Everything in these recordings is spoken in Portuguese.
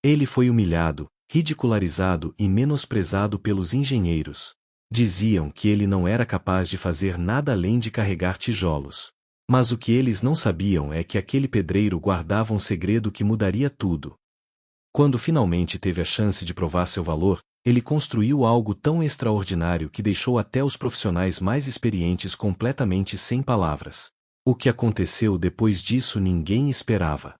Ele foi humilhado, ridicularizado e menosprezado pelos engenheiros. Diziam que ele não era capaz de fazer nada além de carregar tijolos. Mas o que eles não sabiam é que aquele pedreiro guardava um segredo que mudaria tudo. Quando finalmente teve a chance de provar seu valor, ele construiu algo tão extraordinário que deixou até os profissionais mais experientes completamente sem palavras. O que aconteceu depois disso ninguém esperava.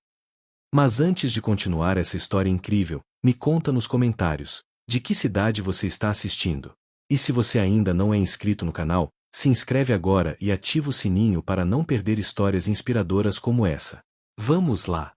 Mas antes de continuar essa história incrível, me conta nos comentários, de que cidade você está assistindo. E se você ainda não é inscrito no canal, se inscreve agora e ativa o sininho para não perder histórias inspiradoras como essa. Vamos lá!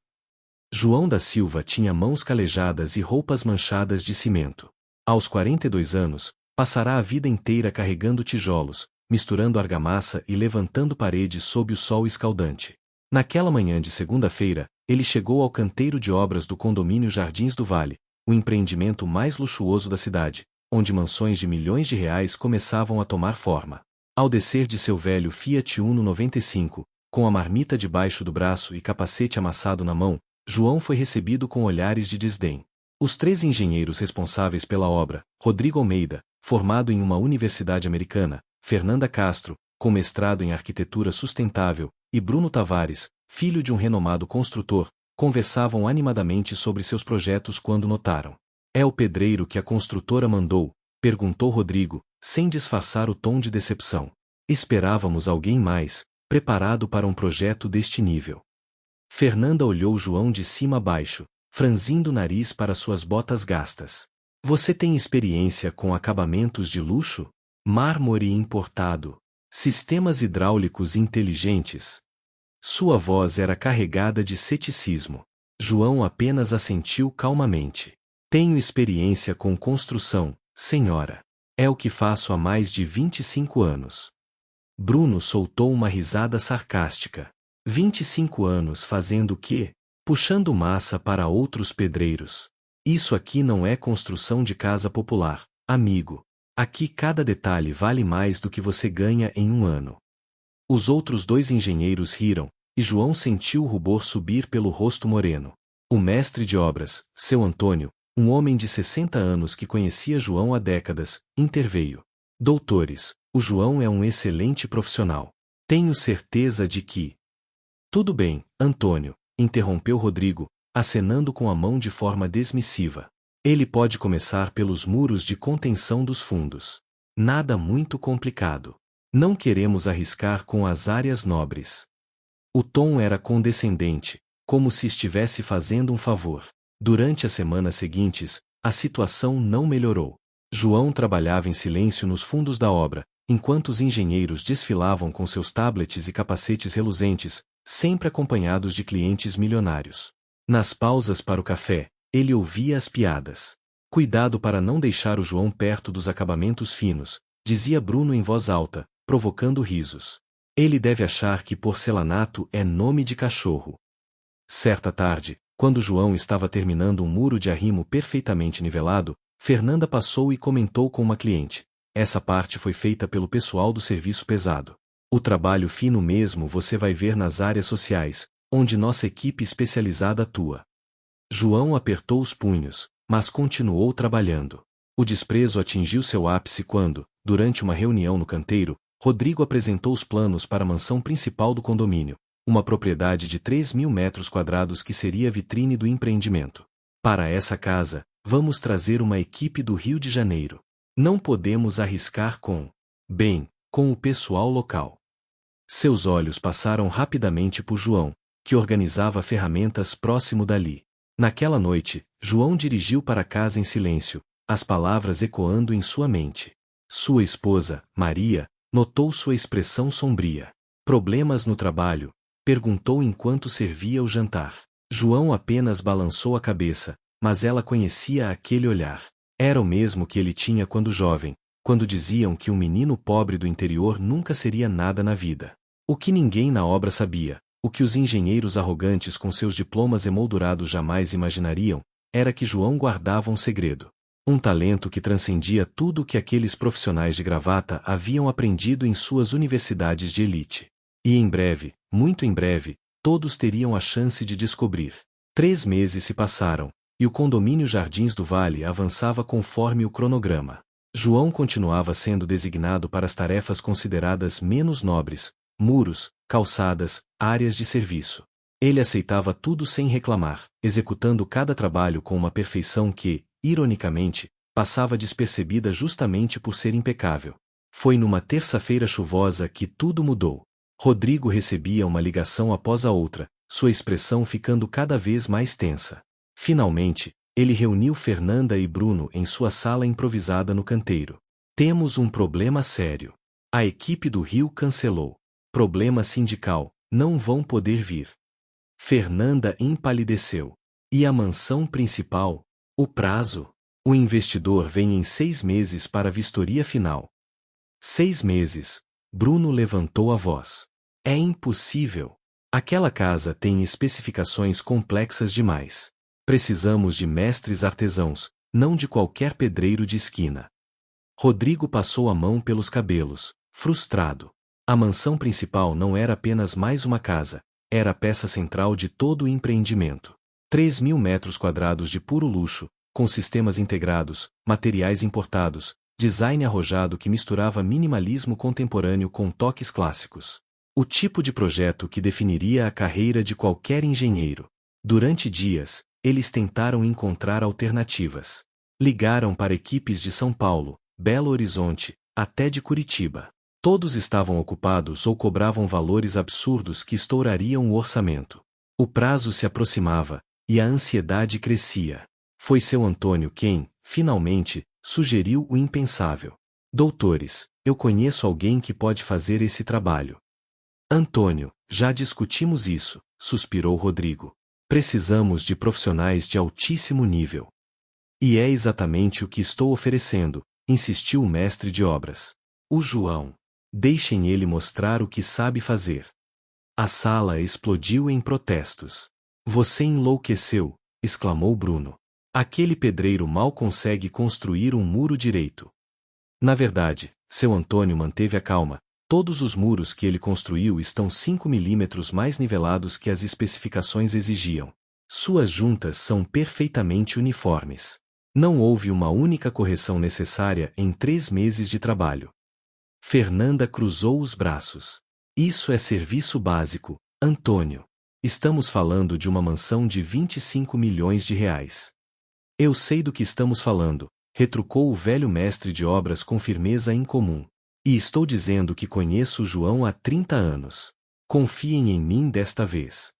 João da Silva tinha mãos calejadas e roupas manchadas de cimento. Aos 42 anos, passará a vida inteira carregando tijolos, misturando argamassa e levantando paredes sob o sol escaldante. Naquela manhã de segunda-feira, ele chegou ao canteiro de obras do condomínio Jardins do Vale, o empreendimento mais luxuoso da cidade, onde mansões de milhões de reais começavam a tomar forma. Ao descer de seu velho Fiat Uno 95, com a marmita debaixo do braço e capacete amassado na mão, João foi recebido com olhares de desdém. Os 3 engenheiros responsáveis pela obra, Rodrigo Almeida, formado em uma universidade americana, Fernanda Castro, com mestrado em arquitetura sustentável, e Bruno Tavares, filho de um renomado construtor, conversavam animadamente sobre seus projetos quando notaram. É o pedreiro que a construtora mandou? Perguntou Rodrigo, sem disfarçar o tom de decepção. Esperávamos alguém mais, preparado para um projeto deste nível. Fernanda olhou João de cima a baixo, franzindo o nariz para suas botas gastas. Você tem experiência com acabamentos de luxo? Mármore importado? Sistemas hidráulicos inteligentes? Sua voz era carregada de ceticismo. João apenas assentiu calmamente. Tenho experiência com construção, senhora. É o que faço há mais de 25 anos. Bruno soltou uma risada sarcástica. 25 anos fazendo o quê? Puxando massa para outros pedreiros. Isso aqui não é construção de casa popular, amigo. Aqui cada detalhe vale mais do que você ganha em um ano. Os outros 2 engenheiros riram, e João sentiu o rubor subir pelo rosto moreno. O mestre de obras, seu Antônio, um homem de 60 anos que conhecia João há décadas, interveio. Doutores, o João é um excelente profissional. Tenho certeza de que... Tudo bem, Antônio, interrompeu Rodrigo, acenando com a mão de forma dismissiva. Ele pode começar pelos muros de contenção dos fundos. Nada muito complicado. Não queremos arriscar com as áreas nobres. O tom era condescendente, como se estivesse fazendo um favor. Durante as semanas seguintes, a situação não melhorou. João trabalhava em silêncio nos fundos da obra, enquanto os engenheiros desfilavam com seus tablets e capacetes reluzentes, sempre acompanhados de clientes milionários. Nas pausas para o café, ele ouvia as piadas. Cuidado para não deixar o João perto dos acabamentos finos, dizia Bruno em voz alta, provocando risos. Ele deve achar que porcelanato é nome de cachorro. Certa tarde, quando João estava terminando um muro de arrimo perfeitamente nivelado, Fernanda passou e comentou com uma cliente. Essa parte foi feita pelo pessoal do serviço pesado. O trabalho fino mesmo você vai ver nas áreas sociais, onde nossa equipe especializada atua. João apertou os punhos, mas continuou trabalhando. O desprezo atingiu seu ápice quando, durante uma reunião no canteiro, Rodrigo apresentou os planos para a mansão principal do condomínio, uma propriedade de 3.000 metros quadrados que seria a vitrine do empreendimento. Para essa casa, vamos trazer uma equipe do Rio de Janeiro. Não podemos arriscar com o pessoal local. Seus olhos passaram rapidamente por João, que organizava ferramentas próximo dali. Naquela noite, João dirigiu para casa em silêncio, as palavras ecoando em sua mente. Sua esposa, Maria, notou sua expressão sombria. Problemas no trabalho? Perguntou enquanto servia o jantar. João apenas balançou a cabeça, mas ela conhecia aquele olhar. Era o mesmo que ele tinha quando jovem, quando diziam que um menino pobre do interior nunca seria nada na vida. O que ninguém na obra sabia, o que os engenheiros arrogantes com seus diplomas emoldurados jamais imaginariam, era que João guardava um segredo. Um talento que transcendia tudo o que aqueles profissionais de gravata haviam aprendido em suas universidades de elite. E em breve, muito em breve, todos teriam a chance de descobrir. 3 meses se passaram, e o condomínio Jardins do Vale avançava conforme o cronograma. João continuava sendo designado para as tarefas consideradas menos nobres: muros, calçadas, áreas de serviço. Ele aceitava tudo sem reclamar, executando cada trabalho com uma perfeição que, ironicamente, passava despercebida justamente por ser impecável. Foi numa terça-feira chuvosa que tudo mudou. Rodrigo recebia uma ligação após a outra, sua expressão ficando cada vez mais tensa. Finalmente, ele reuniu Fernanda e Bruno em sua sala improvisada no canteiro. Temos um problema sério. A equipe do Rio cancelou. Problema sindical, não vão poder vir. Fernanda empalideceu. E a mansão principal? O prazo? O investidor vem em 6 meses para a vistoria final. 6 meses. Bruno levantou a voz. É impossível. Aquela casa tem especificações complexas demais. Precisamos de mestres artesãos, não de qualquer pedreiro de esquina. Rodrigo passou a mão pelos cabelos, frustrado. A mansão principal não era apenas mais uma casa, era a peça central de todo o empreendimento. 3.000 metros quadrados de puro luxo, com sistemas integrados, materiais importados, design arrojado que misturava minimalismo contemporâneo com toques clássicos. O tipo de projeto que definiria a carreira de qualquer engenheiro. Durante dias, eles tentaram encontrar alternativas. Ligaram para equipes de São Paulo, Belo Horizonte, até de Curitiba. Todos estavam ocupados ou cobravam valores absurdos que estourariam o orçamento. O prazo se aproximava, e a ansiedade crescia. Foi seu Antônio quem, finalmente, sugeriu o impensável. Doutores, eu conheço alguém que pode fazer esse trabalho. Antônio, já discutimos isso, suspirou Rodrigo. Precisamos de profissionais de altíssimo nível. E é exatamente o que estou oferecendo, insistiu o mestre de obras. O João. Deixem ele mostrar o que sabe fazer. A sala explodiu em protestos. Você enlouqueceu, exclamou Bruno. Aquele pedreiro mal consegue construir um muro direito. Na verdade, seu Antônio manteve a calma. Todos os muros que ele construiu estão 5 milímetros mais nivelados que as especificações exigiam. Suas juntas são perfeitamente uniformes. Não houve uma única correção necessária em 3 meses de trabalho. Fernanda cruzou os braços. Isso é serviço básico, Antônio. Estamos falando de uma mansão de 25 milhões de reais. Eu sei do que estamos falando, retrucou o velho mestre de obras com firmeza incomum. E estou dizendo que conheço o João há 30 anos. Confiem em mim desta vez.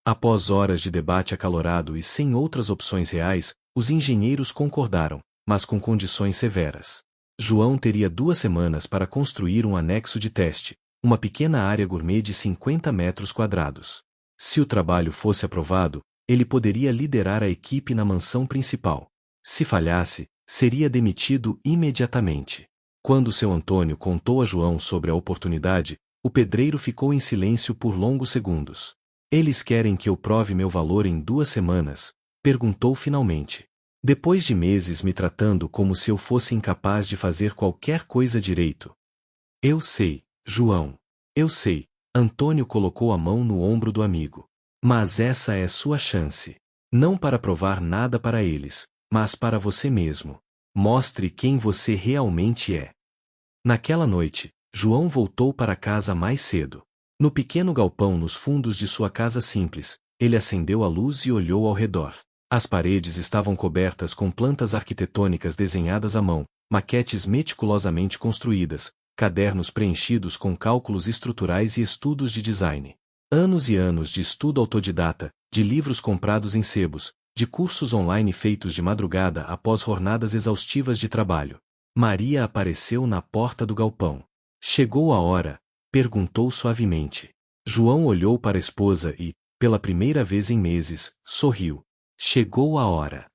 Após horas de debate acalorado e sem outras opções reais, os engenheiros concordaram, mas com condições severas. João teria 2 semanas para construir um anexo de teste, uma pequena área gourmet de 50 metros quadrados. Se o trabalho fosse aprovado, ele poderia liderar a equipe na mansão principal. Se falhasse, seria demitido imediatamente. Quando seu Antônio contou a João sobre a oportunidade, o pedreiro ficou em silêncio por longos segundos. Eles querem que eu prove meu valor em 2 semanas? Perguntou finalmente. Depois de meses me tratando como se eu fosse incapaz de fazer qualquer coisa direito. Eu sei, João. Eu sei. Antônio colocou a mão no ombro do amigo. Mas essa é sua chance. Não para provar nada para eles, mas para você mesmo. Mostre quem você realmente é. Naquela noite, João voltou para casa mais cedo. No pequeno galpão nos fundos de sua casa simples, ele acendeu a luz e olhou ao redor. As paredes estavam cobertas com plantas arquitetônicas desenhadas à mão, maquetes meticulosamente construídas, cadernos preenchidos com cálculos estruturais e estudos de design. Anos e anos de estudo autodidata, de livros comprados em sebos, de cursos online feitos de madrugada após jornadas exaustivas de trabalho. Maria apareceu na porta do galpão. Chegou a hora? Perguntou suavemente. João olhou para a esposa e, pela primeira vez em meses, sorriu. Chegou a hora.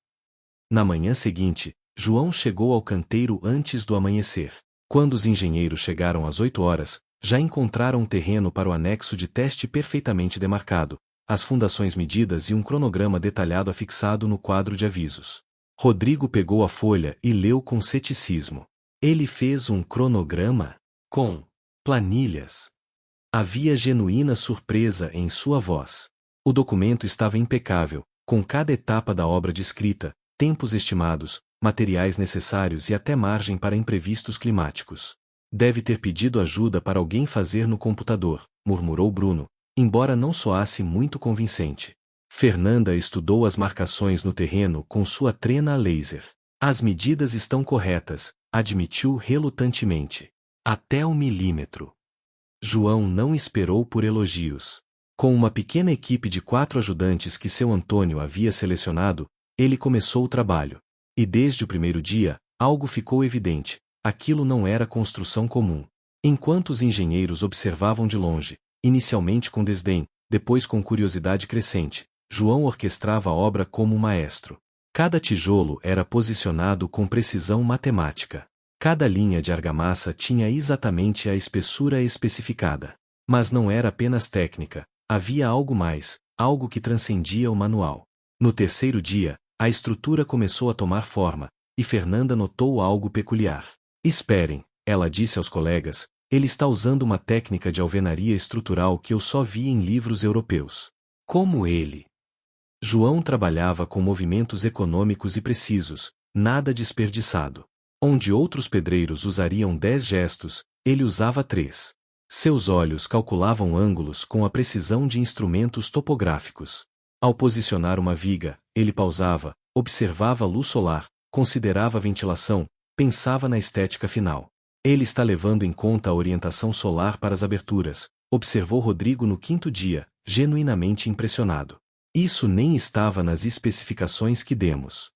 Na manhã seguinte, João chegou ao canteiro antes do amanhecer. Quando os engenheiros chegaram às 8 horas, já encontraram um terreno para o anexo de teste perfeitamente demarcado, as fundações medidas e um cronograma detalhado afixado no quadro de avisos. Rodrigo pegou a folha e leu com ceticismo. Ele fez um cronograma? Com planilhas. Havia genuína surpresa em sua voz. O documento estava impecável, com cada etapa da obra descrita, tempos estimados, materiais necessários e até margem para imprevistos climáticos. Deve ter pedido ajuda para alguém fazer no computador, murmurou Bruno, embora não soasse muito convincente. Fernanda estudou as marcações no terreno com sua trena a laser. As medidas estão corretas, admitiu relutantemente. Até o milímetro. João não esperou por elogios. Com uma pequena equipe de 4 ajudantes que seu Antônio havia selecionado, ele começou o trabalho. E desde o primeiro dia, algo ficou evidente: aquilo não era construção comum. Enquanto os engenheiros observavam de longe, inicialmente com desdém, depois com curiosidade crescente, João orquestrava a obra como um maestro. Cada tijolo era posicionado com precisão matemática. Cada linha de argamassa tinha exatamente a espessura especificada. Mas não era apenas técnica, havia algo mais, algo que transcendia o manual. No terceiro dia, a estrutura começou a tomar forma, e Fernanda notou algo peculiar. Esperem, ela disse aos colegas, ele está usando uma técnica de alvenaria estrutural que eu só vi em livros europeus. Como ele? João trabalhava com movimentos econômicos e precisos, nada desperdiçado. Onde outros pedreiros usariam 10 gestos, ele usava 3. Seus olhos calculavam ângulos com a precisão de instrumentos topográficos. Ao posicionar uma viga, ele pausava, observava a luz solar, considerava a ventilação, pensava na estética final. Ele está levando em conta a orientação solar para as aberturas, observou Rodrigo no 5º dia, genuinamente impressionado. Isso nem estava nas especificações que demos.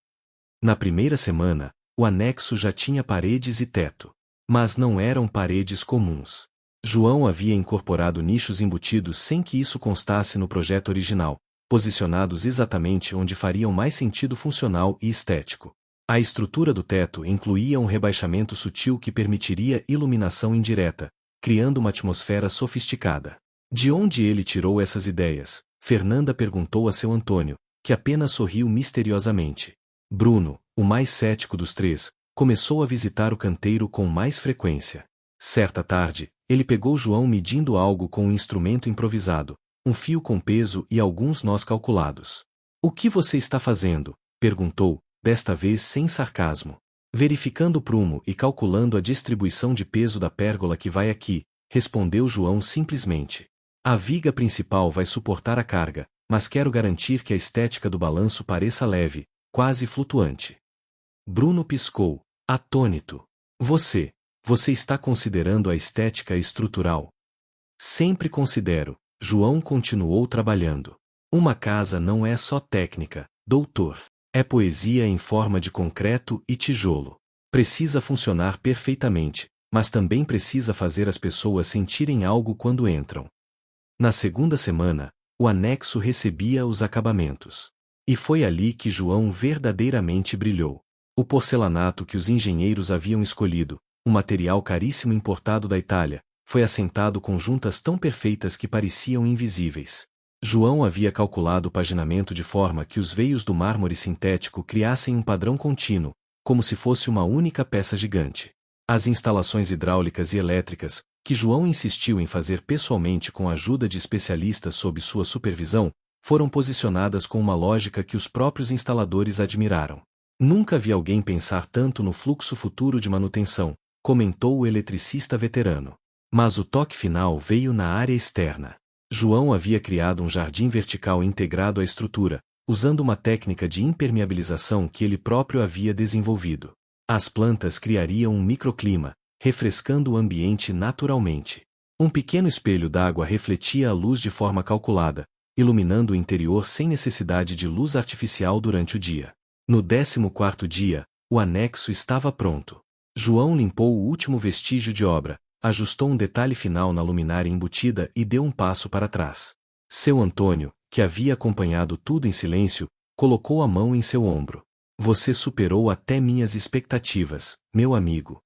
Na primeira semana, o anexo já tinha paredes e teto. Mas não eram paredes comuns. João havia incorporado nichos embutidos sem que isso constasse no projeto original, posicionados exatamente onde fariam mais sentido funcional e estético. A estrutura do teto incluía um rebaixamento sutil que permitiria iluminação indireta, criando uma atmosfera sofisticada. De onde ele tirou essas ideias? Fernanda perguntou a seu Antônio, que apenas sorriu misteriosamente. Bruno, o mais cético dos 3, começou a visitar o canteiro com mais frequência. Certa tarde, ele pegou João medindo algo com um instrumento improvisado, um fio com peso e alguns nós calculados. O que você está fazendo? Perguntou, desta vez sem sarcasmo. Verificando o prumo e calculando a distribuição de peso da pérgola que vai aqui, respondeu João simplesmente. A viga principal vai suportar a carga, mas quero garantir que a estética do balanço pareça leve, quase flutuante. Bruno piscou, atônito. Você está considerando a estética estrutural? Sempre considero. João continuou trabalhando. Uma casa não é só técnica, doutor. É poesia em forma de concreto e tijolo. Precisa funcionar perfeitamente, mas também precisa fazer as pessoas sentirem algo quando entram. Na segunda semana, o anexo recebia os acabamentos. E foi ali que João verdadeiramente brilhou. O porcelanato que os engenheiros haviam escolhido, um material caríssimo importado da Itália, foi assentado com juntas tão perfeitas que pareciam invisíveis. João havia calculado o paginamento de forma que os veios do mármore sintético criassem um padrão contínuo, como se fosse uma única peça gigante. As instalações hidráulicas e elétricas, que João insistiu em fazer pessoalmente com a ajuda de especialistas sob sua supervisão, foram posicionadas com uma lógica que os próprios instaladores admiraram. Nunca vi alguém pensar tanto no fluxo futuro de manutenção, comentou o eletricista veterano. Mas o toque final veio na área externa. João havia criado um jardim vertical integrado à estrutura, usando uma técnica de impermeabilização que ele próprio havia desenvolvido. As plantas criariam um microclima, refrescando o ambiente naturalmente. Um pequeno espelho d'água refletia a luz de forma calculada, iluminando o interior sem necessidade de luz artificial durante o dia. No 14º dia, o anexo estava pronto. João limpou o último vestígio de obra, ajustou um detalhe final na luminária embutida e deu um passo para trás. Seu Antônio, que havia acompanhado tudo em silêncio, colocou a mão em seu ombro. Você superou até minhas expectativas, meu amigo.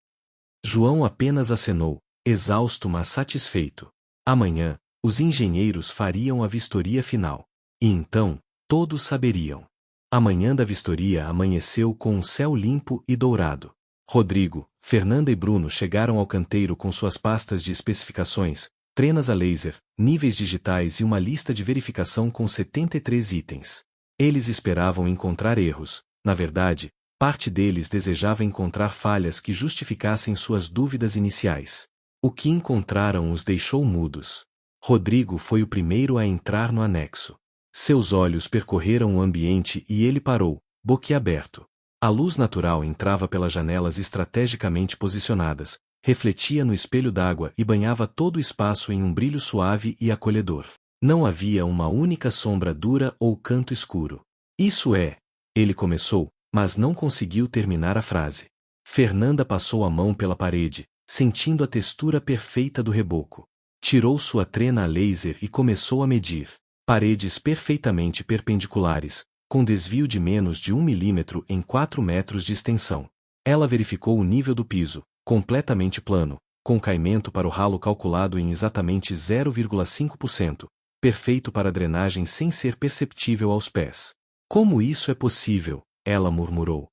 João apenas acenou, exausto mas satisfeito. Amanhã, os engenheiros fariam a vistoria final. E então, todos saberiam. A manhã da vistoria amanheceu com um céu limpo e dourado. Rodrigo, Fernanda e Bruno chegaram ao canteiro com suas pastas de especificações, trenas a laser, níveis digitais e uma lista de verificação com 73 itens. Eles esperavam encontrar erros, na verdade, parte deles desejava encontrar falhas que justificassem suas dúvidas iniciais. O que encontraram os deixou mudos. Rodrigo foi o primeiro a entrar no anexo. Seus olhos percorreram o ambiente e ele parou, boquiaberto. A luz natural entrava pelas janelas estrategicamente posicionadas, refletia no espelho d'água e banhava todo o espaço em um brilho suave e acolhedor. Não havia uma única sombra dura ou canto escuro. Isso é, ele começou, mas não conseguiu terminar a frase. Fernanda passou a mão pela parede, sentindo a textura perfeita do reboco. Tirou sua trena a laser e começou a medir. Paredes perfeitamente perpendiculares, com desvio de menos de 1 milímetro em 4 metros de extensão. Ela verificou o nível do piso, completamente plano, com caimento para o ralo calculado em exatamente 0,5%, perfeito para drenagem sem ser perceptível aos pés. Como isso é possível? Ela murmurou.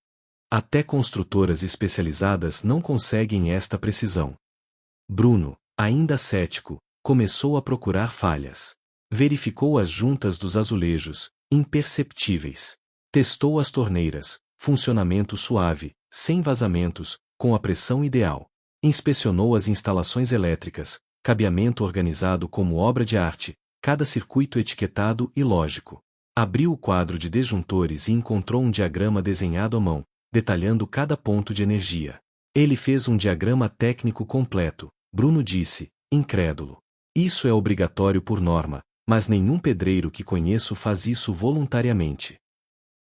Até construtoras especializadas não conseguem esta precisão. Bruno, ainda cético, começou a procurar falhas. Verificou as juntas dos azulejos, imperceptíveis. Testou as torneiras, funcionamento suave, sem vazamentos, com a pressão ideal. Inspecionou as instalações elétricas, cabeamento organizado como obra de arte, cada circuito etiquetado e lógico. Abriu o quadro de disjuntores e encontrou um diagrama desenhado à mão, detalhando cada ponto de energia. Ele fez um diagrama técnico completo. Bruno disse, incrédulo. Isso é obrigatório por norma, mas nenhum pedreiro que conheço faz isso voluntariamente.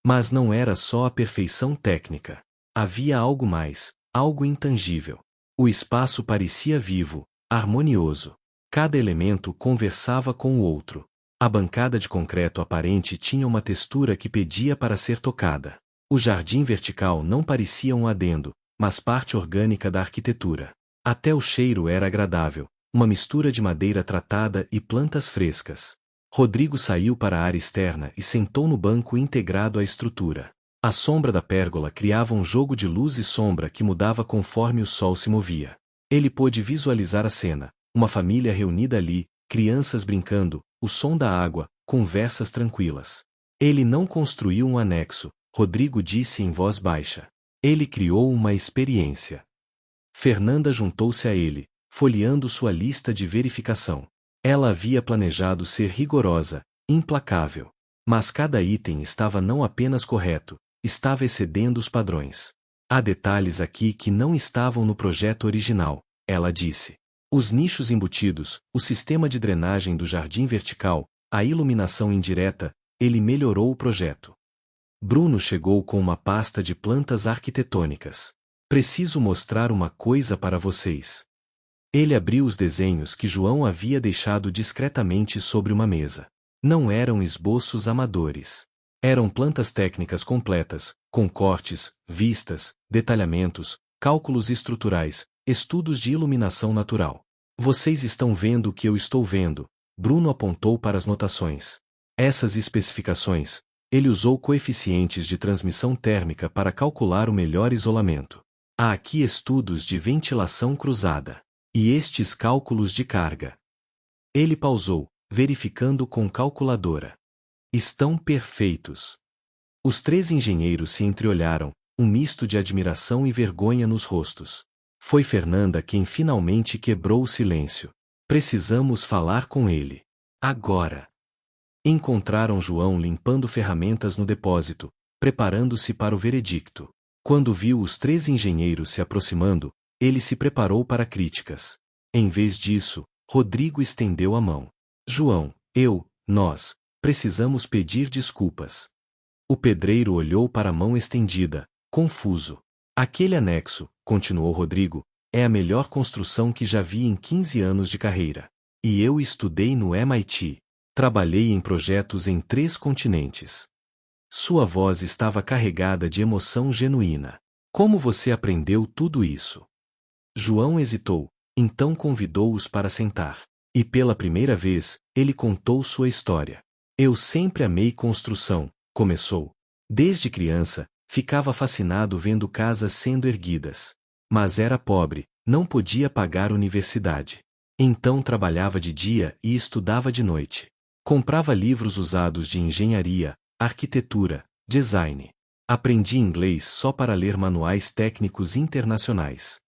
Mas não era só a perfeição técnica. Havia algo mais, algo intangível. O espaço parecia vivo, harmonioso. Cada elemento conversava com o outro. A bancada de concreto aparente tinha uma textura que pedia para ser tocada. O jardim vertical não parecia um adendo, mas parte orgânica da arquitetura. Até o cheiro era agradável, uma mistura de madeira tratada e plantas frescas. Rodrigo saiu para a área externa e sentou no banco integrado à estrutura. A sombra da pérgola criava um jogo de luz e sombra que mudava conforme o sol se movia. Ele pôde visualizar a cena, uma família reunida ali, crianças brincando, o som da água, conversas tranquilas. Ele não construiu um anexo, Rodrigo disse em voz baixa. Ele criou uma experiência. Fernanda juntou-se a ele, folheando sua lista de verificação. Ela havia planejado ser rigorosa, implacável. Mas cada item estava não apenas correto, estava excedendo os padrões. Há detalhes aqui que não estavam no projeto original, ela disse. Os nichos embutidos, o sistema de drenagem do jardim vertical, a iluminação indireta, ele melhorou o projeto. Bruno chegou com uma pasta de plantas arquitetônicas. Preciso mostrar uma coisa para vocês. Ele abriu os desenhos que João havia deixado discretamente sobre uma mesa. Não eram esboços amadores. Eram plantas técnicas completas, com cortes, vistas, detalhamentos, cálculos estruturais, estudos de iluminação natural. Vocês estão vendo o que eu estou vendo, Bruno apontou para as notações. Essas especificações, ele usou coeficientes de transmissão térmica para calcular o melhor isolamento. Há aqui estudos de ventilação cruzada. E estes cálculos de carga. Ele pausou, verificando com calculadora. Estão perfeitos. Os 3 engenheiros se entreolharam, um misto de admiração e vergonha nos rostos. Foi Fernanda quem finalmente quebrou o silêncio. Precisamos falar com ele. Agora. Encontraram João limpando ferramentas no depósito, preparando-se para o veredicto. Quando viu os 3 engenheiros se aproximando, ele se preparou para críticas. Em vez disso, Rodrigo estendeu a mão. João, nós, precisamos pedir desculpas. O pedreiro olhou para a mão estendida, confuso. Aquele anexo, continuou Rodrigo, é a melhor construção que já vi em 15 anos de carreira. E eu estudei no MIT. Trabalhei em projetos em 3 continentes. Sua voz estava carregada de emoção genuína. Como você aprendeu tudo isso? João hesitou, então convidou-os para sentar. E pela primeira vez, ele contou sua história. Eu sempre amei construção, começou. Desde criança, ficava fascinado vendo casas sendo erguidas. Mas era pobre, não podia pagar universidade. Então trabalhava de dia e estudava de noite. Comprava livros usados de engenharia, arquitetura, design. Aprendi inglês só para ler manuais técnicos internacionais.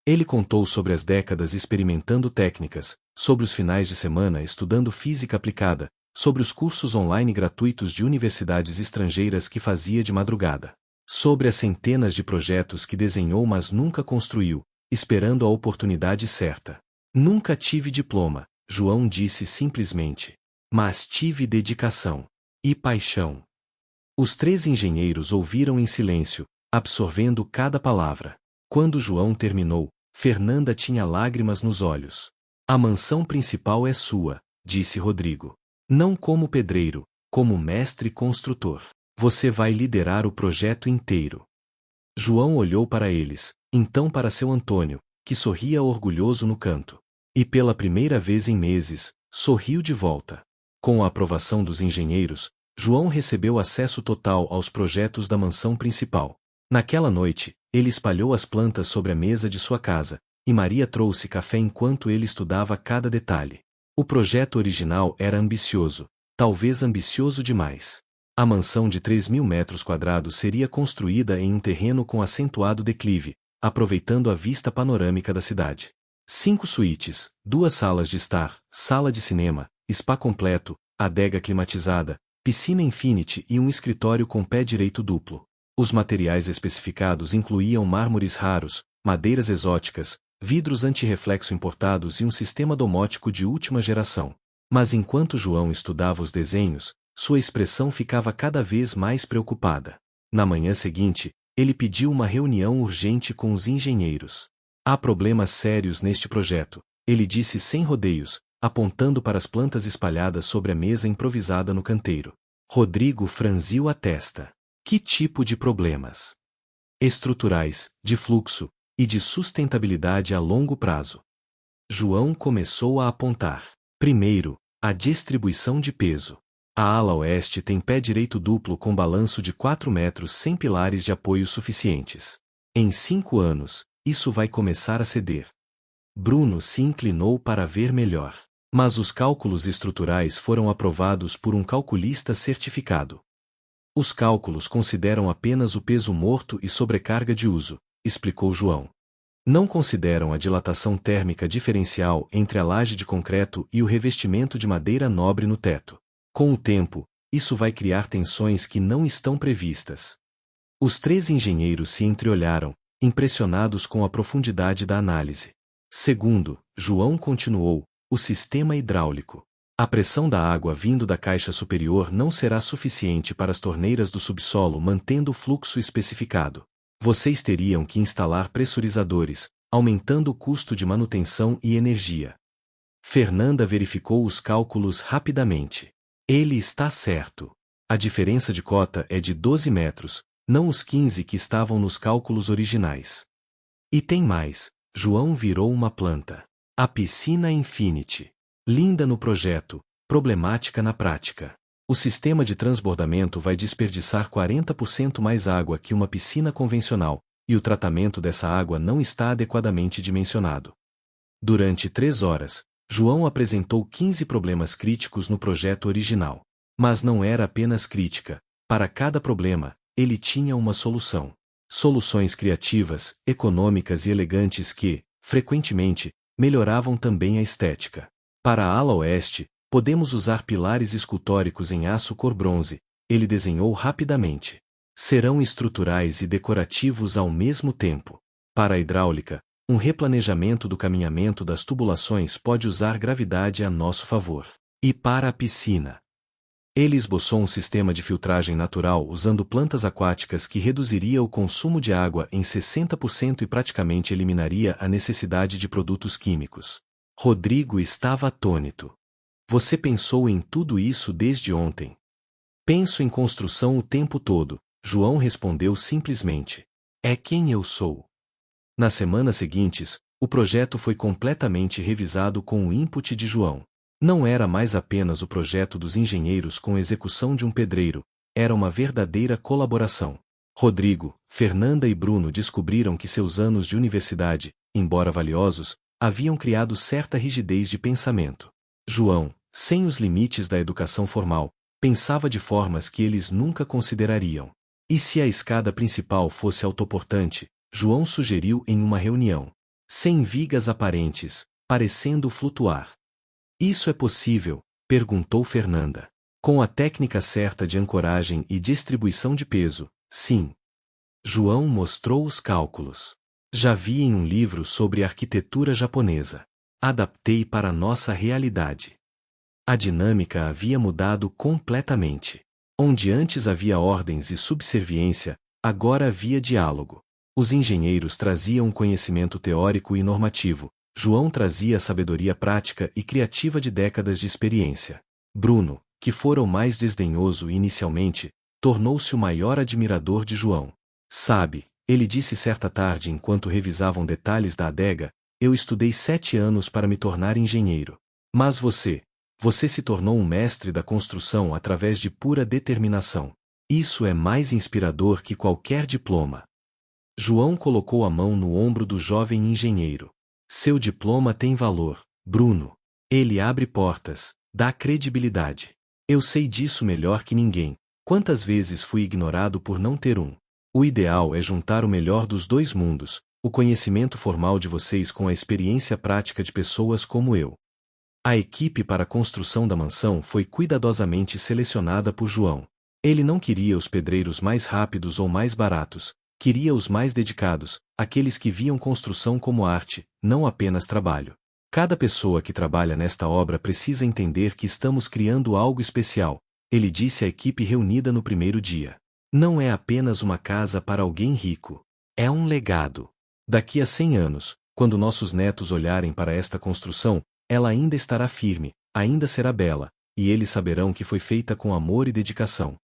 Ele contou sobre as décadas experimentando técnicas, sobre os finais de semana estudando física aplicada, sobre os cursos online gratuitos de universidades estrangeiras que fazia de madrugada, sobre as centenas de projetos que desenhou mas nunca construiu, esperando a oportunidade certa. Nunca tive diploma, João disse simplesmente. Mas tive dedicação e paixão. Os 3 engenheiros ouviram em silêncio, absorvendo cada palavra. Quando João terminou, Fernanda tinha lágrimas nos olhos. A mansão principal é sua, disse Rodrigo. Não como pedreiro, como mestre construtor. Você vai liderar o projeto inteiro. João olhou para eles, então para seu Antônio, que sorria orgulhoso no canto. E pela primeira vez em meses, sorriu de volta. Com a aprovação dos engenheiros, João recebeu acesso total aos projetos da mansão principal. Naquela noite, ele espalhou as plantas sobre a mesa de sua casa, e Maria trouxe café enquanto ele estudava cada detalhe. O projeto original era ambicioso, talvez ambicioso demais. A mansão de 3.000 metros quadrados seria construída em um terreno com acentuado declive, aproveitando a vista panorâmica da cidade. 5 suítes, 2 salas de estar, sala de cinema, spa completo, adega climatizada, piscina infinity e um escritório com pé direito duplo. Os materiais especificados incluíam mármores raros, madeiras exóticas, vidros antirreflexo importados e um sistema domótico de última geração. Mas enquanto João estudava os desenhos, sua expressão ficava cada vez mais preocupada. Na manhã seguinte, ele pediu uma reunião urgente com os engenheiros. Há problemas sérios neste projeto, ele disse sem rodeios, apontando para as plantas espalhadas sobre a mesa improvisada no canteiro. Rodrigo franziu a testa. Que tipo de problemas? Estruturais, de fluxo e de sustentabilidade a longo prazo. João começou a apontar. Primeiro, a distribuição de peso. A ala oeste tem pé direito duplo com balanço de 4 metros sem pilares de apoio suficientes. Em 5 anos, isso vai começar a ceder. Bruno se inclinou para ver melhor. Mas os cálculos estruturais foram aprovados por um calculista certificado. Os cálculos consideram apenas o peso morto e sobrecarga de uso, explicou João. Não consideram a dilatação térmica diferencial entre a laje de concreto e o revestimento de madeira nobre no teto. Com o tempo, isso vai criar tensões que não estão previstas. Os 3 engenheiros se entreolharam, impressionados com a profundidade da análise. Segundo, João continuou, o sistema hidráulico. A pressão da água vindo da caixa superior não será suficiente para as torneiras do subsolo mantendo o fluxo especificado. Vocês teriam que instalar pressurizadores, aumentando o custo de manutenção e energia. Fernanda verificou os cálculos rapidamente. Ele está certo. A diferença de cota é de 12 metros, não os 15 que estavam nos cálculos originais. E tem mais, João virou uma planta. A piscina Infinity. Linda no projeto, problemática na prática. O sistema de transbordamento vai desperdiçar 40% mais água que uma piscina convencional, e o tratamento dessa água não está adequadamente dimensionado. Durante 3 horas, João apresentou 15 problemas críticos no projeto original. Mas não era apenas crítica. Para cada problema, ele tinha uma solução. Soluções criativas, econômicas e elegantes que, frequentemente, melhoravam também a estética. Para a ala oeste, podemos usar pilares escultóricos em aço cor bronze, ele desenhou rapidamente. Serão estruturais e decorativos ao mesmo tempo. Para a hidráulica, um replanejamento do caminhamento das tubulações pode usar gravidade a nosso favor. E para a piscina? Ele esboçou um sistema de filtragem natural usando plantas aquáticas que reduziria o consumo de água em 60% e praticamente eliminaria a necessidade de produtos químicos. Rodrigo estava atônito. Você pensou em tudo isso desde ontem? Penso em construção o tempo todo, João respondeu simplesmente. É quem eu sou. Nas semanas seguintes, o projeto foi completamente revisado com o input de João. Não era mais apenas o projeto dos engenheiros com execução de um pedreiro, era uma verdadeira colaboração. Rodrigo, Fernanda e Bruno descobriram que seus anos de universidade, embora valiosos, haviam criado certa rigidez de pensamento. João, sem os limites da educação formal, Pensava de formas que eles nunca considerariam. E se a escada principal fosse autoportante, João sugeriu em uma reunião. Sem vigas aparentes, parecendo flutuar. Isso é possível? Perguntou Fernanda. Com a técnica certa de ancoragem e distribuição de peso, sim. João mostrou os cálculos. Já vi em um livro sobre arquitetura japonesa. Adaptei para nossa realidade. A dinâmica havia mudado completamente. Onde antes havia ordens e subserviência, agora havia diálogo. Os engenheiros traziam conhecimento teórico e normativo. João trazia a sabedoria prática e criativa de décadas de experiência. Bruno, que fora o mais desdenhoso inicialmente, tornou-se o maior admirador de João. Sabe, ele disse certa tarde enquanto revisavam detalhes da adega, eu estudei 7 anos para me tornar engenheiro. Mas você se tornou um mestre da construção através de pura determinação. Isso é mais inspirador que qualquer diploma. João colocou a mão no ombro do jovem engenheiro. Seu diploma tem valor, Bruno. Ele abre portas, dá credibilidade. Eu sei disso melhor que ninguém. Quantas vezes fui ignorado por não ter um? O ideal é juntar o melhor dos dois mundos, o conhecimento formal de vocês com a experiência prática de pessoas como eu. A equipe para a construção da mansão foi cuidadosamente selecionada por João. Ele não queria os pedreiros mais rápidos ou mais baratos, queria os mais dedicados, aqueles que viam construção como arte, não apenas trabalho. Cada pessoa que trabalha nesta obra precisa entender que estamos criando algo especial, ele disse à equipe reunida no primeiro dia. Não é apenas uma casa para alguém rico. É um legado. Daqui a 100 anos, quando nossos netos olharem para esta construção, ela ainda estará firme, ainda será bela, e eles saberão que foi feita com amor e dedicação.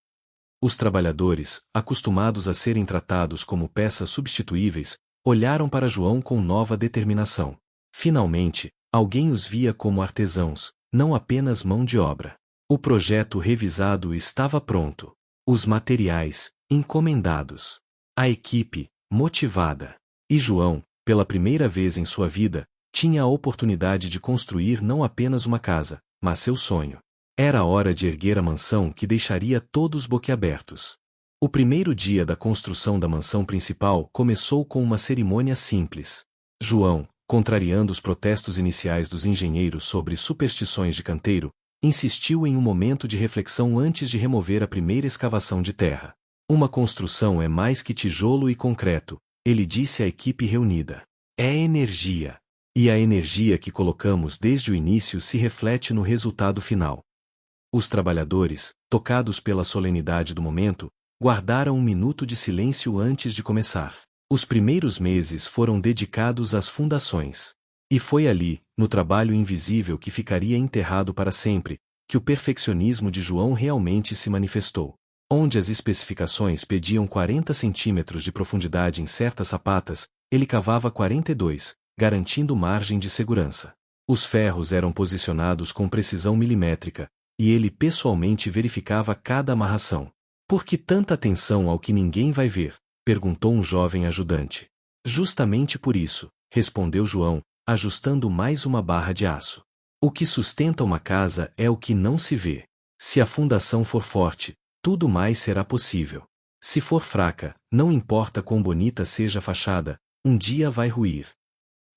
Os trabalhadores, acostumados a serem tratados como peças substituíveis, olharam para João com nova determinação. Finalmente, alguém os via como artesãos, não apenas mão de obra. O projeto revisado estava pronto. Os materiais, encomendados. A equipe, motivada. E João, pela primeira vez em sua vida, tinha a oportunidade de construir não apenas uma casa, mas seu sonho. Era a hora de erguer a mansão que deixaria todos boquiabertos. O primeiro dia da construção da mansão principal começou com uma cerimônia simples. João, contrariando os protestos iniciais dos engenheiros sobre superstições de canteiro, insistiu em um momento de reflexão antes de remover a primeira escavação de terra. Uma construção é mais que tijolo e concreto, ele disse à equipe reunida. É energia. E a energia que colocamos desde o início se reflete no resultado final. Os trabalhadores, tocados pela solenidade do momento, guardaram um minuto de silêncio antes de começar. Os primeiros meses foram dedicados às fundações. E foi ali, no trabalho invisível que ficaria enterrado para sempre, que o perfeccionismo de João realmente se manifestou. Onde as especificações pediam 40 centímetros de profundidade em certas sapatas, ele cavava 42, garantindo margem de segurança. Os ferros eram posicionados com precisão milimétrica, e ele pessoalmente verificava cada amarração. Por que tanta atenção ao que ninguém vai ver? Perguntou um jovem ajudante. Justamente por isso, respondeu João, ajustando mais uma barra de aço. O que sustenta uma casa é o que não se vê. Se a fundação for forte, tudo mais será possível. Se for fraca, não importa quão bonita seja a fachada, um dia vai ruir.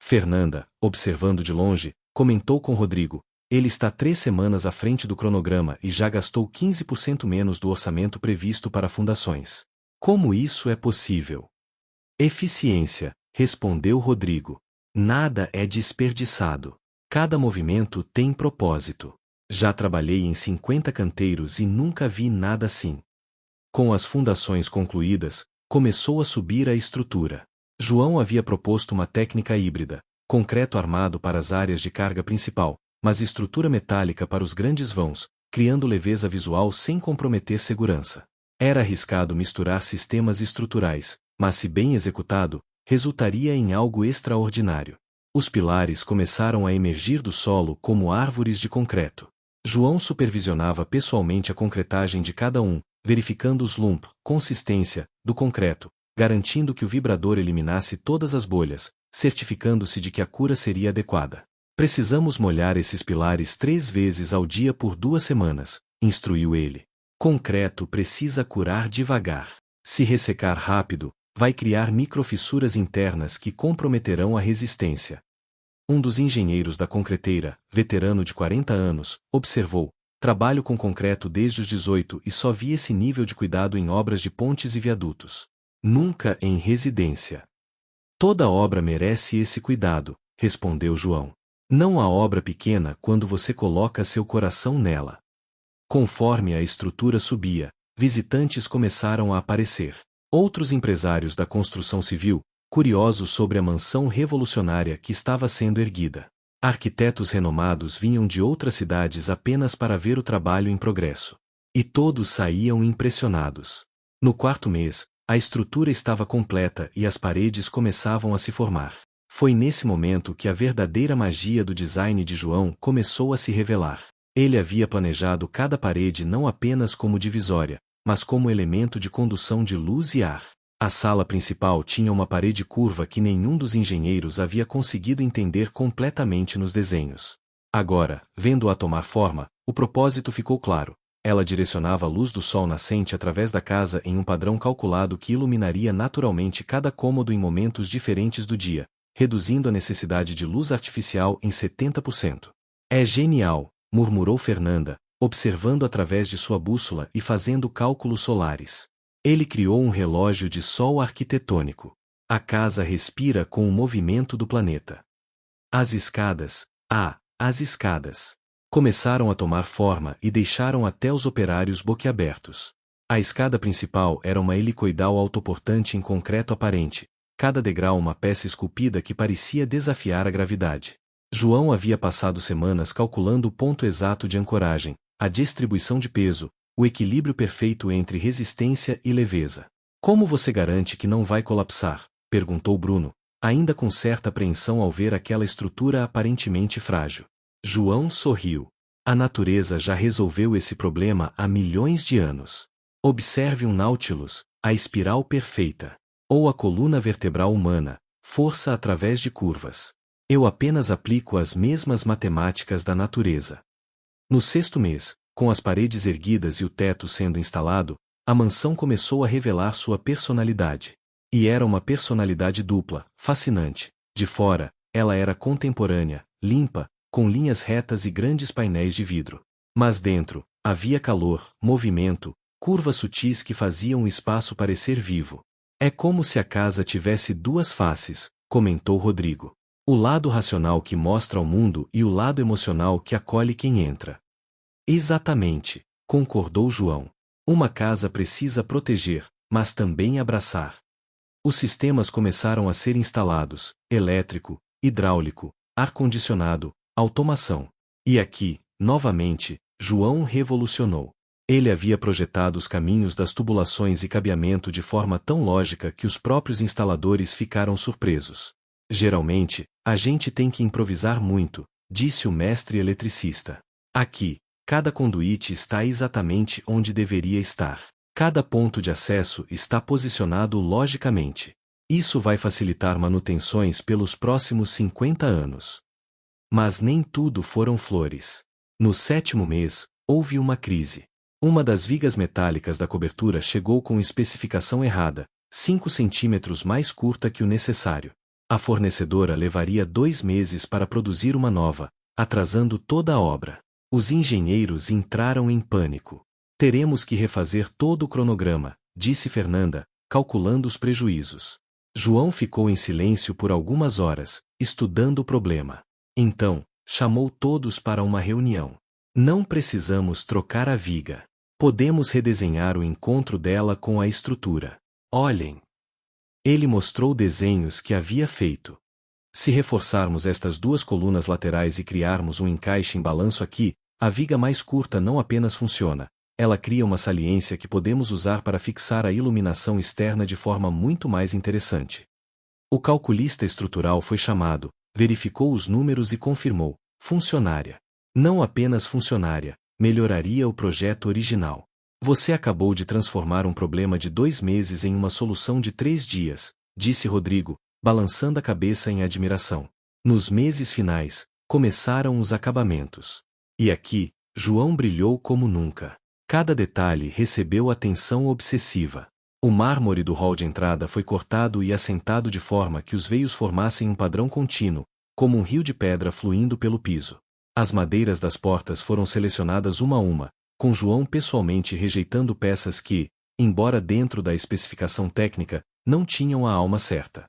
Fernanda, observando de longe, comentou com Rodrigo, ele está 3 semanas à frente do cronograma e já gastou 15% menos do orçamento previsto para fundações. Como isso é possível? Eficiência, respondeu Rodrigo. Nada é desperdiçado. Cada movimento tem propósito. Já trabalhei em 50 canteiros e nunca vi nada assim. Com as fundações concluídas, começou a subir a estrutura. João havia proposto uma técnica híbrida, concreto armado para as áreas de carga principal, mas estrutura metálica para os grandes vãos, criando leveza visual sem comprometer segurança. Era arriscado misturar sistemas estruturais, mas se bem executado, resultaria em algo extraordinário. Os pilares começaram a emergir do solo como árvores de concreto. João supervisionava pessoalmente a concretagem de cada um, verificando os lump, consistência, do concreto, garantindo que o vibrador eliminasse todas as bolhas, certificando-se de que a cura seria adequada. Precisamos molhar esses pilares 3 vezes ao dia por 2 semanas, instruiu ele. Concreto precisa curar devagar. Se ressecar rápido, vai criar microfissuras internas que comprometerão a resistência. Um dos engenheiros da concreteira, veterano de 40 anos, observou: trabalho com concreto desde os 18 e só vi esse nível de cuidado em obras de pontes e viadutos. Nunca em residência. Toda obra merece esse cuidado, respondeu João. Não há obra pequena quando você coloca seu coração nela. Conforme a estrutura subia, visitantes começaram a aparecer. Outros empresários da construção civil, curiosos sobre a mansão revolucionária que estava sendo erguida. Arquitetos renomados vinham de outras cidades apenas para ver o trabalho em progresso. E todos saíam impressionados. No quarto mês, a estrutura estava completa e as paredes começavam a se formar. Foi nesse momento que a verdadeira magia do design de João começou a se revelar. Ele havia planejado cada parede não apenas como divisória, mas como elemento de condução de luz e ar. A sala principal tinha uma parede curva que nenhum dos engenheiros havia conseguido entender completamente nos desenhos. Agora, vendo-a tomar forma, o propósito ficou claro. Ela direcionava a luz do sol nascente através da casa em um padrão calculado que iluminaria naturalmente cada cômodo em momentos diferentes do dia, reduzindo a necessidade de luz artificial em 70%. É genial, murmurou Fernanda, observando através de sua bússola e fazendo cálculos solares. Ele criou um relógio de sol arquitetônico. A casa respira com o movimento do planeta. As escadas, as escadas, começaram a tomar forma e deixaram até os operários boquiabertos. A escada principal era uma helicoidal autoportante em concreto aparente, cada degrau uma peça esculpida que parecia desafiar a gravidade. João havia passado semanas calculando o ponto exato de ancoragem, a distribuição de peso, o equilíbrio perfeito entre resistência e leveza. Como você garante que não vai colapsar? Perguntou Bruno, ainda com certa apreensão ao ver aquela estrutura aparentemente frágil. João sorriu. A natureza já resolveu esse problema há milhões de anos. Observe um Nautilus, a espiral perfeita. Ou a coluna vertebral humana, força através de curvas. Eu apenas aplico as mesmas matemáticas da natureza. No sexto mês, com as paredes erguidas e o teto sendo instalado, a mansão começou a revelar sua personalidade. E era uma personalidade dupla, fascinante. De fora, ela era contemporânea, limpa, com linhas retas e grandes painéis de vidro. Mas dentro, havia calor, movimento, curvas sutis que faziam o espaço parecer vivo. É como se a casa tivesse duas faces, comentou Rodrigo. O lado racional que mostra ao mundo e o lado emocional que acolhe quem entra. Exatamente, concordou João. Uma casa precisa proteger, mas também abraçar. Os sistemas começaram a ser instalados: elétrico, hidráulico, ar-condicionado, automação. E aqui, novamente, João revolucionou. Ele havia projetado os caminhos das tubulações e cabeamento de forma tão lógica que os próprios instaladores ficaram surpresos. Geralmente, a gente tem que improvisar muito, disse o mestre eletricista. Aqui, cada conduíte está exatamente onde deveria estar. Cada ponto de acesso está posicionado logicamente. Isso vai facilitar manutenções pelos próximos 50 anos. Mas nem tudo foram flores. No sétimo mês, houve uma crise. Uma das vigas metálicas da cobertura chegou com especificação errada, 5 centímetros mais curta que o necessário. A fornecedora levaria 2 meses para produzir uma nova, atrasando toda a obra. Os engenheiros entraram em pânico. Teremos que refazer todo o cronograma, disse Fernanda, calculando os prejuízos. João ficou em silêncio por algumas horas, estudando o problema. Então, chamou todos para uma reunião. Não precisamos trocar a viga. Podemos redesenhar o encontro dela com a estrutura. Olhem. Ele mostrou desenhos que havia feito. Se reforçarmos estas duas colunas laterais e criarmos um encaixe em balanço aqui, a viga mais curta não apenas funciona, ela cria uma saliência que podemos usar para fixar a iluminação externa de forma muito mais interessante. O calculista estrutural foi chamado, verificou os números e confirmou: funcionária. Não apenas funcionária, melhoraria o projeto original. Você acabou de transformar um problema de 2 meses em uma solução de 3 dias, disse Rodrigo, balançando a cabeça em admiração. Nos meses finais, começaram os acabamentos. E aqui, João brilhou como nunca. Cada detalhe recebeu atenção obsessiva. O mármore do hall de entrada foi cortado e assentado de forma que os veios formassem um padrão contínuo, como um rio de pedra fluindo pelo piso. As madeiras das portas foram selecionadas uma a uma, com João pessoalmente rejeitando peças que, embora dentro da especificação técnica, não tinham a alma certa.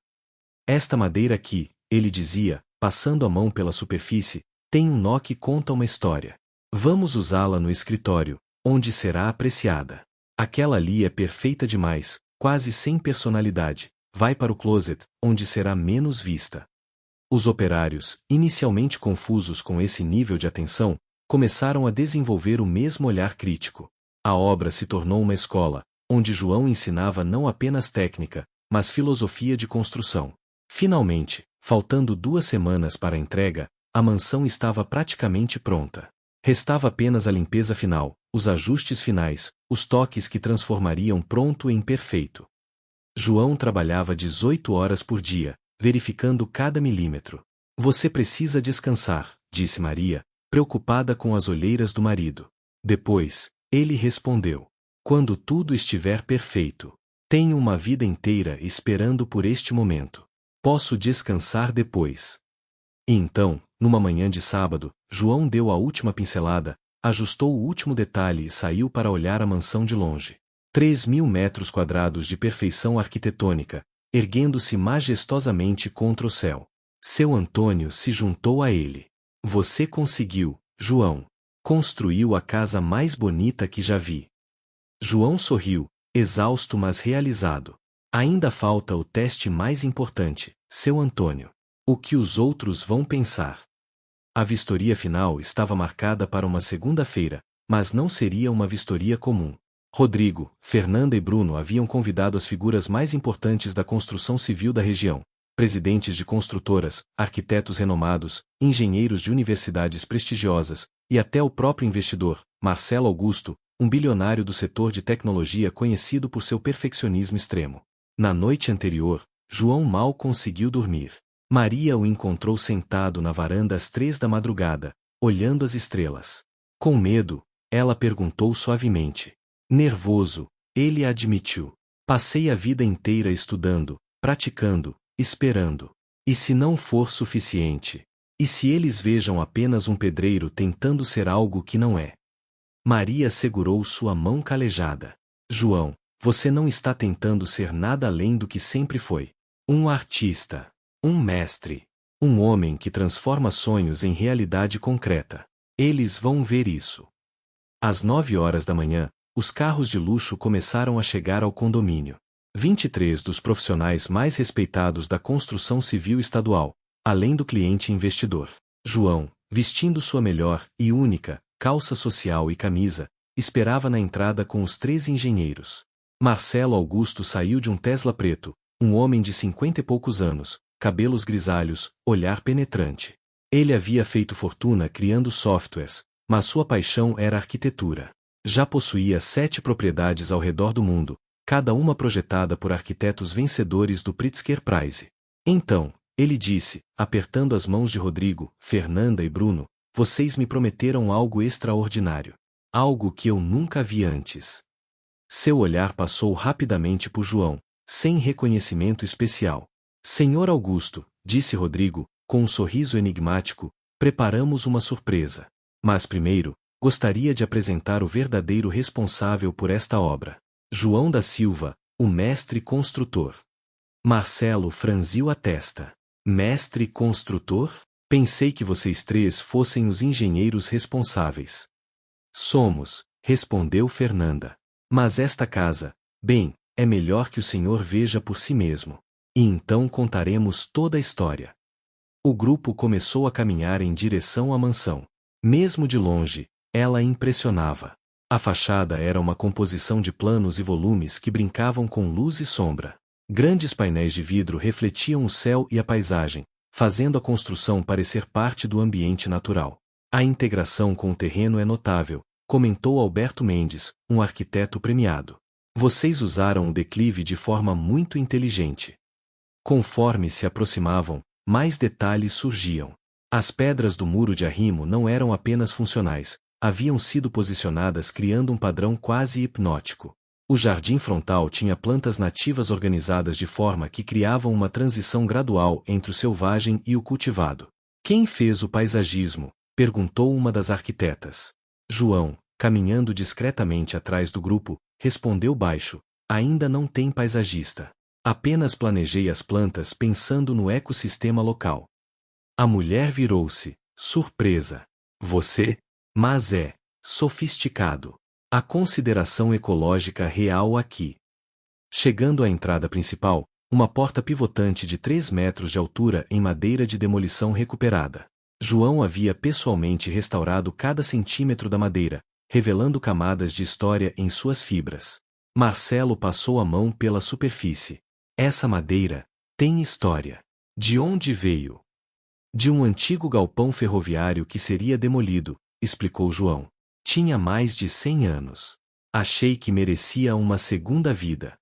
Esta madeira aqui, ele dizia, passando a mão pela superfície, tem um nó que conta uma história. Vamos usá-la no escritório, onde será apreciada. Aquela ali é perfeita demais, quase sem personalidade. Vai para o closet, onde será menos vista. Os operários, inicialmente confusos com esse nível de atenção, começaram a desenvolver o mesmo olhar crítico. A obra se tornou uma escola, onde João ensinava não apenas técnica, mas filosofia de construção. Finalmente, faltando 2 semanas para a entrega, a mansão estava praticamente pronta. Restava apenas a limpeza final, os ajustes finais, os toques que transformariam pronto em perfeito. João trabalhava 18 horas por dia, verificando cada milímetro. Você precisa descansar, disse Maria, preocupada com as olheiras do marido. Depois, ele respondeu: quando tudo estiver perfeito. Tenho uma vida inteira esperando por este momento. Posso descansar depois. E então, numa manhã de sábado, João deu a última pincelada, ajustou o último detalhe e saiu para olhar a mansão de longe. 3.000 metros quadrados de perfeição arquitetônica, erguendo-se majestosamente contra o céu. Seu Antônio se juntou a ele. Você conseguiu, João. Construiu a casa mais bonita que já vi. João sorriu, exausto mas realizado. Ainda falta o teste mais importante, seu Antônio. O que os outros vão pensar? A vistoria final estava marcada para uma segunda-feira, mas não seria uma vistoria comum. Rodrigo, Fernanda e Bruno haviam convidado as figuras mais importantes da construção civil da região, presidentes de construtoras, arquitetos renomados, engenheiros de universidades prestigiosas, e até o próprio investidor, Marcelo Augusto, um bilionário do setor de tecnologia conhecido por seu perfeccionismo extremo. Na noite anterior, João mal conseguiu dormir. Maria o encontrou sentado na varanda às 3 da madrugada, olhando as estrelas. Com medo, ela perguntou suavemente. Nervoso, ele admitiu. Passei a vida inteira estudando, praticando, esperando. E se não for suficiente? E se eles vejam apenas um pedreiro tentando ser algo que não é? Maria segurou sua mão calejada. João, você não está tentando ser nada além do que sempre foi. Um artista. Um mestre. Um homem que transforma sonhos em realidade concreta. Eles vão ver isso. Às 9 horas da manhã, os carros de luxo começaram a chegar ao condomínio. 23 dos profissionais mais respeitados da construção civil estadual, além do cliente investidor. João, vestindo sua melhor e única calça social e camisa, esperava na entrada com os 3 engenheiros. Marcelo Augusto saiu de um Tesla preto, um homem de 50 e poucos anos, cabelos grisalhos, olhar penetrante. Ele havia feito fortuna criando softwares, mas sua paixão era a arquitetura. Já possuía 7 propriedades ao redor do mundo, cada uma projetada por arquitetos vencedores do Pritzker Prize. Então, ele disse, apertando as mãos de Rodrigo, Fernanda e Bruno, vocês me prometeram algo extraordinário. Algo que eu nunca vi antes. Seu olhar passou rapidamente por João, sem reconhecimento especial. Senhor Augusto, disse Rodrigo, com um sorriso enigmático, preparamos uma surpresa. Mas primeiro, gostaria de apresentar o verdadeiro responsável por esta obra. João da Silva, o mestre construtor. Marcelo franziu a testa. Mestre construtor? Pensei que vocês 3 fossem os engenheiros responsáveis. Somos, respondeu Fernanda. Mas esta casa, bem, é melhor que o senhor veja por si mesmo. E então contaremos toda a história. O grupo começou a caminhar em direção à mansão. Mesmo de longe, ela impressionava. A fachada era uma composição de planos e volumes que brincavam com luz e sombra. Grandes painéis de vidro refletiam o céu e a paisagem, fazendo a construção parecer parte do ambiente natural. A integração com o terreno é notável, comentou Alberto Mendes, um arquiteto premiado. Vocês usaram o declive de forma muito inteligente. Conforme se aproximavam, mais detalhes surgiam. As pedras do muro de arrimo não eram apenas funcionais, haviam sido posicionadas criando um padrão quase hipnótico. O jardim frontal tinha plantas nativas organizadas de forma que criavam uma transição gradual entre o selvagem e o cultivado. Quem fez o paisagismo? Perguntou uma das arquitetas. João, caminhando discretamente atrás do grupo, respondeu baixo: ainda não tem paisagista. Apenas planejei as plantas pensando no ecossistema local. A mulher virou-se, surpresa. Você? Mas é sofisticado. A consideração ecológica real aqui. Chegando à entrada principal, uma porta pivotante de 3 metros de altura em madeira de demolição recuperada. João havia pessoalmente restaurado cada centímetro da madeira, revelando camadas de história em suas fibras. Marcelo passou a mão pela superfície. Essa madeira tem história. De onde veio? De um antigo galpão ferroviário que seria demolido, explicou João. Tinha mais de 100 anos. Achei que merecia uma segunda vida.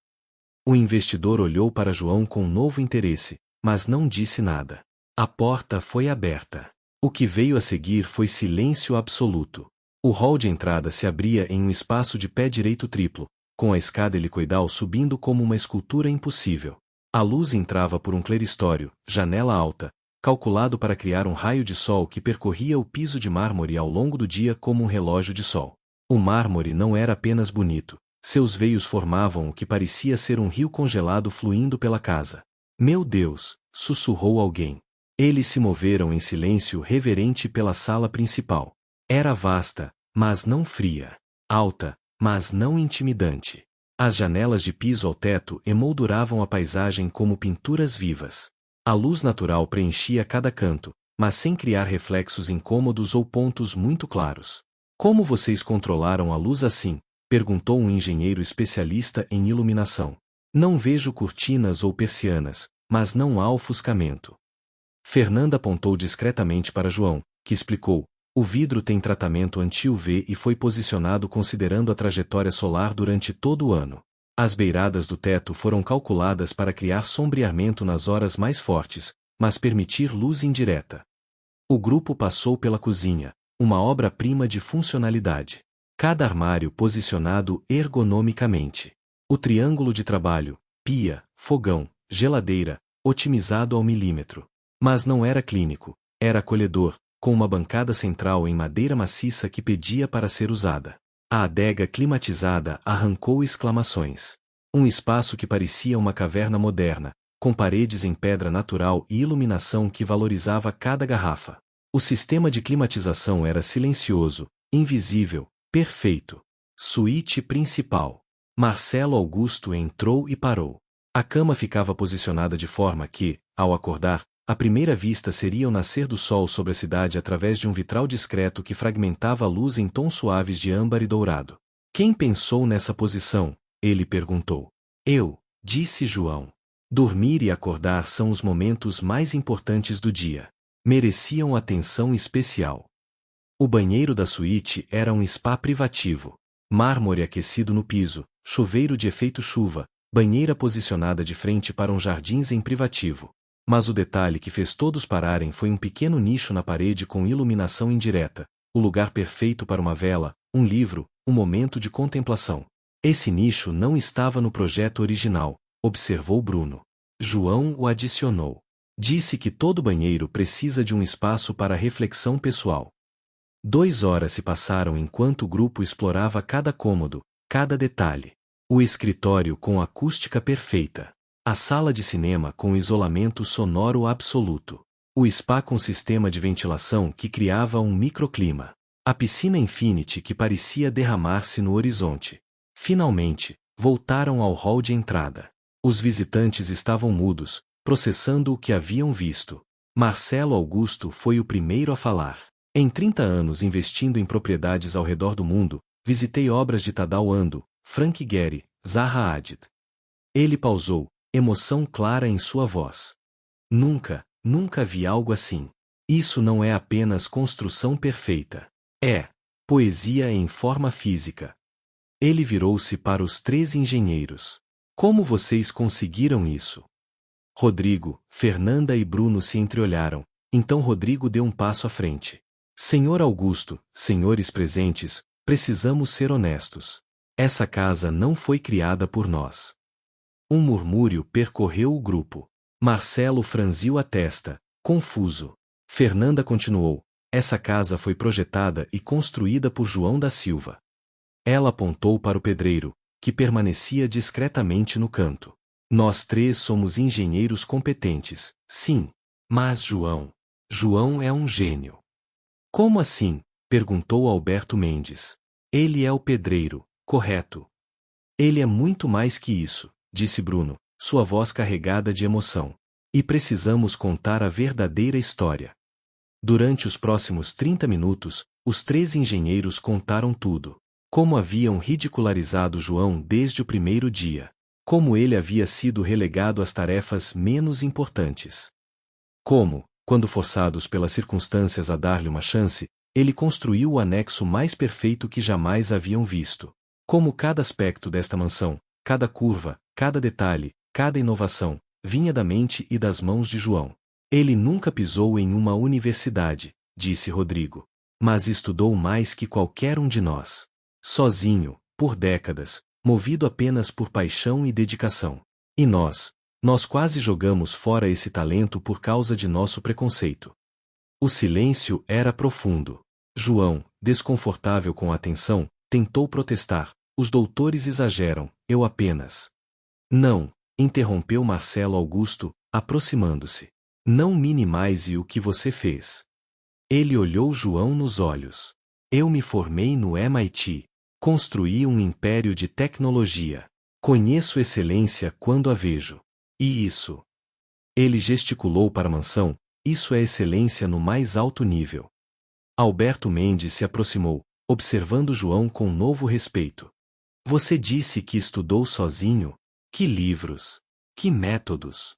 O investidor olhou para João com novo interesse, mas não disse nada. A porta foi aberta. O que veio a seguir foi silêncio absoluto. O hall de entrada se abria em um espaço de pé direito triplo, com a escada helicoidal subindo como uma escultura impossível. A luz entrava por um cleristório, janela alta, calculado para criar um raio de sol que percorria o piso de mármore ao longo do dia como um relógio de sol. O mármore não era apenas bonito, seus veios formavam o que parecia ser um rio congelado fluindo pela casa. Meu Deus! Sussurrou alguém. Eles se moveram em silêncio reverente pela sala principal. Era vasta, mas não fria. Alta, mas não intimidante. As janelas de piso ao teto emolduravam a paisagem como pinturas vivas. A luz natural preenchia cada canto, mas sem criar reflexos incômodos ou pontos muito claros. Como vocês controlaram a luz assim? Perguntou um engenheiro especialista em iluminação. Não vejo cortinas ou persianas, mas não há ofuscamento. Fernanda apontou discretamente para João, que explicou: o vidro tem tratamento anti-UV e foi posicionado considerando a trajetória solar durante todo o ano. As beiradas do teto foram calculadas para criar sombreamento nas horas mais fortes, mas permitir luz indireta. O grupo passou pela cozinha, uma obra-prima de funcionalidade. Cada armário posicionado ergonomicamente. O triângulo de trabalho, pia, fogão, geladeira, otimizado ao milímetro. Mas não era clínico, era acolhedor, com uma bancada central em madeira maciça que pedia para ser usada. A adega climatizada arrancou exclamações. Um espaço que parecia uma caverna moderna, com paredes em pedra natural e iluminação que valorizava cada garrafa. O sistema de climatização era silencioso, invisível, perfeito. Suíte principal. Marcelo Augusto entrou e parou. A cama ficava posicionada de forma que, ao acordar, a primeira vista seria o nascer do sol sobre a cidade através de um vitral discreto que fragmentava a luz em tons suaves de âmbar e dourado. Quem pensou nessa posição? Ele perguntou. Eu, disse João. Dormir e acordar são os momentos mais importantes do dia. Mereciam atenção especial. O banheiro da suíte era um spa privativo. Mármore aquecido no piso, chuveiro de efeito chuva, banheira posicionada de frente para um jardim em privativo. Mas o detalhe que fez todos pararem foi um pequeno nicho na parede com iluminação indireta, o lugar perfeito para uma vela, um livro, um momento de contemplação. Esse nicho não estava no projeto original, observou Bruno. João o adicionou. Disse que todo banheiro precisa de um espaço para reflexão pessoal. 2 horas se passaram enquanto o grupo explorava cada cômodo, cada detalhe. O escritório com acústica perfeita. A sala de cinema com isolamento sonoro absoluto. O spa com sistema de ventilação que criava um microclima. A piscina Infinity que parecia derramar-se no horizonte. Finalmente, voltaram ao hall de entrada. Os visitantes estavam mudos, processando o que haviam visto. Marcelo Augusto foi o primeiro a falar. Em 30 anos investindo em propriedades ao redor do mundo, visitei obras de Tadao Ando, Frank Gehry, Zaha Hadid. Ele pausou, emoção clara em sua voz. Nunca vi algo assim. Isso não é apenas construção perfeita. É poesia em forma física. Ele virou-se para os 3 engenheiros. Como vocês conseguiram isso? Rodrigo, Fernanda e Bruno se entreolharam, então Rodrigo deu um passo à frente. Senhor Augusto, senhores presentes, precisamos ser honestos. Essa casa não foi criada por nós. Um murmúrio percorreu o grupo. Marcelo franziu a testa, confuso. Fernanda continuou: essa casa foi projetada e construída por João da Silva. Ela apontou para o pedreiro, que permanecia discretamente no canto. Nós três somos engenheiros competentes, sim. Mas João é um gênio. Como assim? Perguntou Alberto Mendes. Ele é o pedreiro, correto? Ele é muito mais que isso, disse Bruno, sua voz carregada de emoção. E precisamos contar a verdadeira história. Durante os próximos 30 minutos, os três engenheiros contaram tudo. Como haviam ridicularizado João desde o primeiro dia. Como ele havia sido relegado às tarefas menos importantes. Como, quando forçados pelas circunstâncias a dar-lhe uma chance, ele construiu o anexo mais perfeito que jamais haviam visto. Como cada aspecto desta mansão, cada curva, cada detalhe, cada inovação, vinha da mente e das mãos de João. Ele nunca pisou em uma universidade, disse Rodrigo. Mas estudou mais que qualquer um de nós. Sozinho, por décadas, movido apenas por paixão e dedicação. E nós quase jogamos fora esse talento por causa de nosso preconceito. O silêncio era profundo. João, desconfortável com a atenção, tentou protestar. Os doutores exageram, eu apenas. Não, interrompeu Marcelo Augusto, aproximando-se. Não minimize o que você fez. Ele olhou João nos olhos. Eu me formei no MIT. Construí um império de tecnologia. Conheço excelência quando a vejo. E isso? Ele gesticulou para a mansão, isso é excelência no mais alto nível. Alberto Mendes se aproximou, observando João com novo respeito. Você disse que estudou sozinho? Que livros? Que métodos?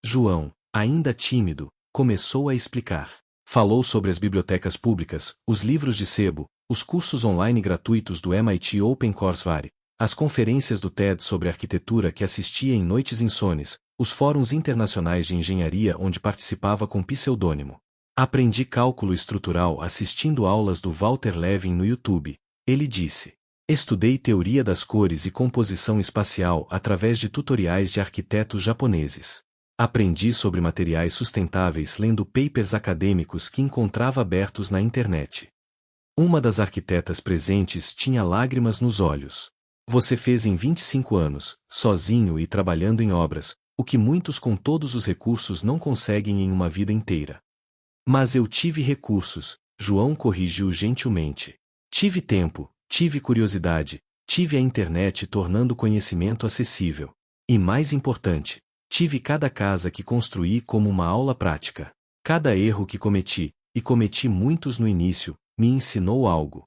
João, ainda tímido, começou a explicar. Falou sobre as bibliotecas públicas, os livros de sebo, os cursos online gratuitos do MIT Open Courseware, as conferências do TED sobre arquitetura que assistia em noites insones, os fóruns internacionais de engenharia onde participava com pseudônimo. Aprendi cálculo estrutural assistindo aulas do Walter Levin no YouTube, ele disse. Estudei teoria das cores e composição espacial através de tutoriais de arquitetos japoneses. Aprendi sobre materiais sustentáveis lendo papers acadêmicos que encontrava abertos na internet. Uma das arquitetas presentes tinha lágrimas nos olhos. Você fez em 25 anos, sozinho e trabalhando em obras, o que muitos com todos os recursos não conseguem em uma vida inteira. Mas eu tive recursos, João corrigiu gentilmente. Tive tempo, tive curiosidade, tive a internet tornando o conhecimento acessível. E mais importante, tive cada casa que construí como uma aula prática. Cada erro que cometi, e cometi muitos no início, me ensinou algo.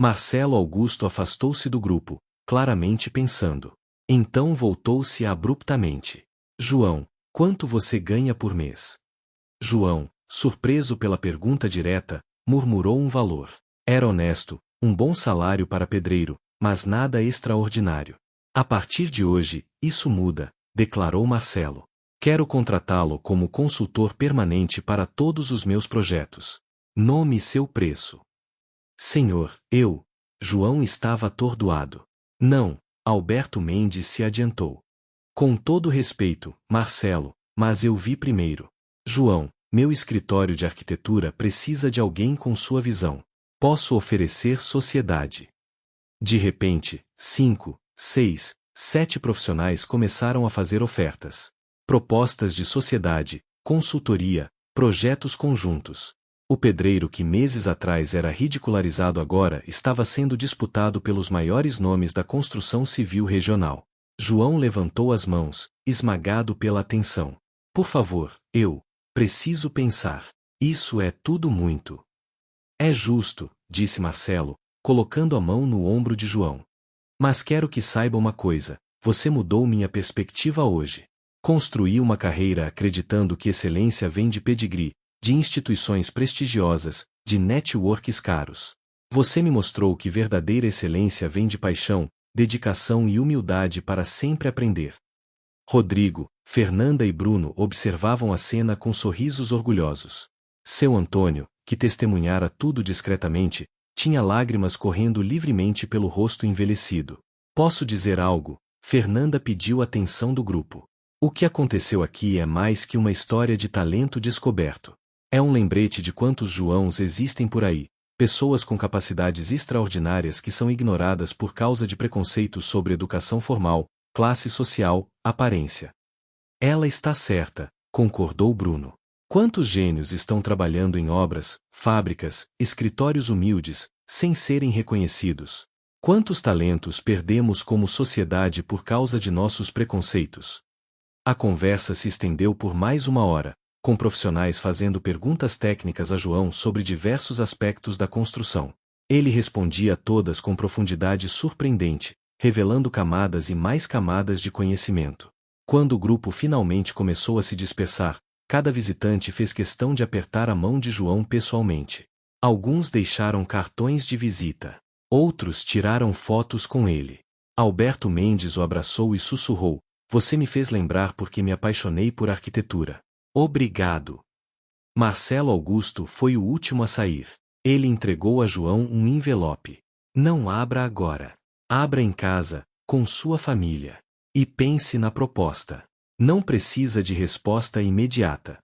Marcelo Augusto afastou-se do grupo, claramente pensando. Então voltou-se abruptamente. João, quanto você ganha por mês? João, surpreso pela pergunta direta, murmurou um valor. Era honesto, um bom salário para pedreiro, mas nada extraordinário. A partir de hoje, isso muda, declarou Marcelo. Quero contratá-lo como consultor permanente para todos os meus projetos. Nome seu preço. Senhor, João estava atordoado. Não, Alberto Mendes se adiantou. Com todo respeito, Marcelo, mas eu vi primeiro. João, meu escritório de arquitetura precisa de alguém com sua visão. Posso oferecer sociedade. De repente, 5, 6, 7 profissionais começaram a fazer ofertas. Propostas de sociedade, consultoria, projetos conjuntos. O pedreiro que meses atrás era ridicularizado agora estava sendo disputado pelos maiores nomes da construção civil regional. João levantou as mãos, esmagado pela atenção. Por favor, preciso pensar. Isso é tudo muito. É justo, disse Marcelo, colocando a mão no ombro de João. Mas quero que saiba uma coisa, você mudou minha perspectiva hoje. Construí uma carreira acreditando que excelência vem de pedigree, de instituições prestigiosas, de networks caros. Você me mostrou que verdadeira excelência vem de paixão, dedicação e humildade para sempre aprender. Rodrigo, Fernanda e Bruno observavam a cena com sorrisos orgulhosos. Seu Antônio, que testemunhara tudo discretamente, tinha lágrimas correndo livremente pelo rosto envelhecido. Posso dizer algo? Fernanda pediu a atenção do grupo. O que aconteceu aqui é mais que uma história de talento descoberto. É um lembrete de quantos Joãos existem por aí, pessoas com capacidades extraordinárias que são ignoradas por causa de preconceitos sobre educação formal, classe social, aparência. Ela está certa, concordou Bruno. Quantos gênios estão trabalhando em obras, fábricas, escritórios humildes, sem serem reconhecidos? Quantos talentos perdemos como sociedade por causa de nossos preconceitos? A conversa se estendeu por mais uma hora, com profissionais fazendo perguntas técnicas a João sobre diversos aspectos da construção. Ele respondia a todas com profundidade surpreendente, revelando camadas e mais camadas de conhecimento. Quando o grupo finalmente começou a se dispersar, cada visitante fez questão de apertar a mão de João pessoalmente. Alguns deixaram cartões de visita. Outros tiraram fotos com ele. Alberto Mendes o abraçou e sussurrou: "Você me fez lembrar porque me apaixonei por arquitetura." Obrigado. Marcelo Augusto foi o último a sair. Ele entregou a João um envelope. Não abra agora. Abra em casa, com sua família. E pense na proposta. Não precisa de resposta imediata.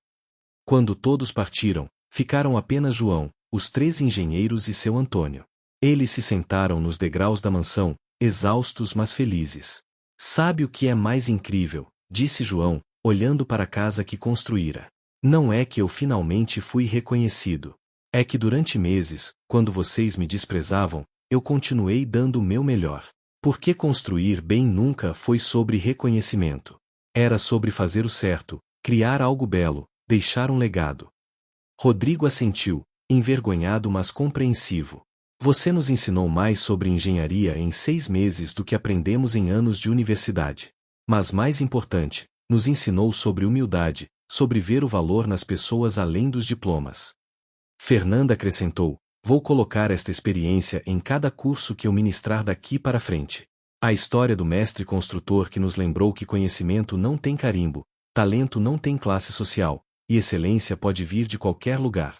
Quando todos partiram, ficaram apenas João, os 3 engenheiros e seu Antônio. Eles se sentaram nos degraus da mansão, exaustos mas felizes. "Sabe o que é mais incrível?" disse João, olhando para a casa que construíra. "Não é que eu finalmente fui reconhecido. É que durante meses, quando vocês me desprezavam, eu continuei dando o meu melhor. Porque construir bem nunca foi sobre reconhecimento. Era sobre fazer o certo, criar algo belo, deixar um legado." Rodrigo assentiu, envergonhado mas compreensivo. "Você nos ensinou mais sobre engenharia em 6 meses do que aprendemos em anos de universidade. Mas mais importante, nos ensinou sobre humildade, sobre ver o valor nas pessoas além dos diplomas." Fernanda acrescentou: "Vou colocar esta experiência em cada curso que eu ministrar daqui para frente." A história do mestre construtor que nos lembrou que conhecimento não tem carimbo, talento não tem classe social, e excelência pode vir de qualquer lugar.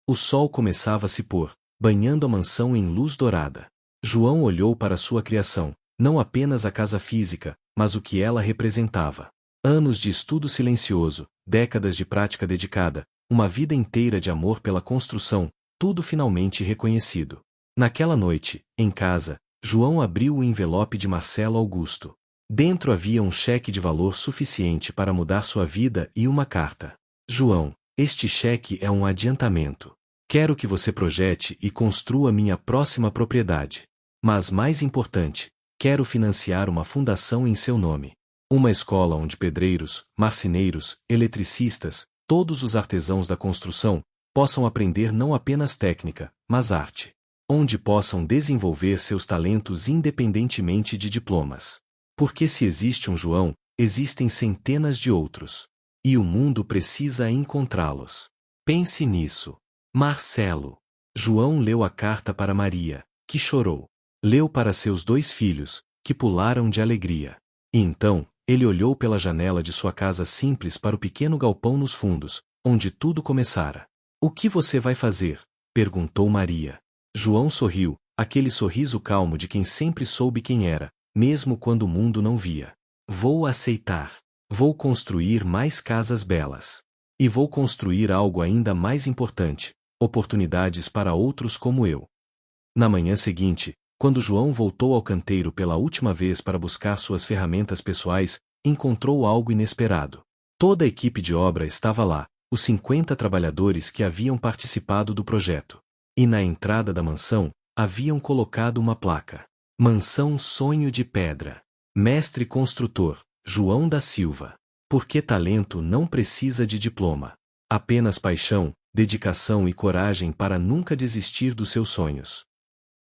O sol começava a se pôr, banhando a mansão em luz dourada. João olhou para sua criação, não apenas a casa física, mas o que ela representava. Anos de estudo silencioso, décadas de prática dedicada, uma vida inteira de amor pela construção, tudo finalmente reconhecido. Naquela noite, em casa, João abriu o envelope de Marcelo Augusto. Dentro havia um cheque de valor suficiente para mudar sua vida e uma carta. "João, este cheque é um adiantamento. Quero que você projete e construa minha próxima propriedade. Mas mais importante, quero financiar uma fundação em seu nome. Uma escola onde pedreiros, marceneiros, eletricistas, todos os artesãos da construção, possam aprender não apenas técnica, mas arte. Onde possam desenvolver seus talentos independentemente de diplomas. Porque se existe um João, existem centenas de outros. E o mundo precisa encontrá-los. Pense nisso. Marcelo." João leu a carta para Maria, que chorou. Leu para seus 2 filhos, que pularam de alegria. E então, ele olhou pela janela de sua casa simples para o pequeno galpão nos fundos, onde tudo começara. "O que você vai fazer?" perguntou Maria. João sorriu, aquele sorriso calmo de quem sempre soube quem era, mesmo quando o mundo não via. "Vou aceitar. Vou construir mais casas belas. E vou construir algo ainda mais importante: oportunidades para outros como eu." Na manhã seguinte, quando João voltou ao canteiro pela última vez para buscar suas ferramentas pessoais, encontrou algo inesperado. Toda a equipe de obra estava lá, os 50 trabalhadores que haviam participado do projeto. E na entrada da mansão, haviam colocado uma placa: "Mansão Sonho de Pedra. Mestre construtor, João da Silva." Porque talento não precisa de diploma. Apenas paixão, dedicação e coragem para nunca desistir dos seus sonhos.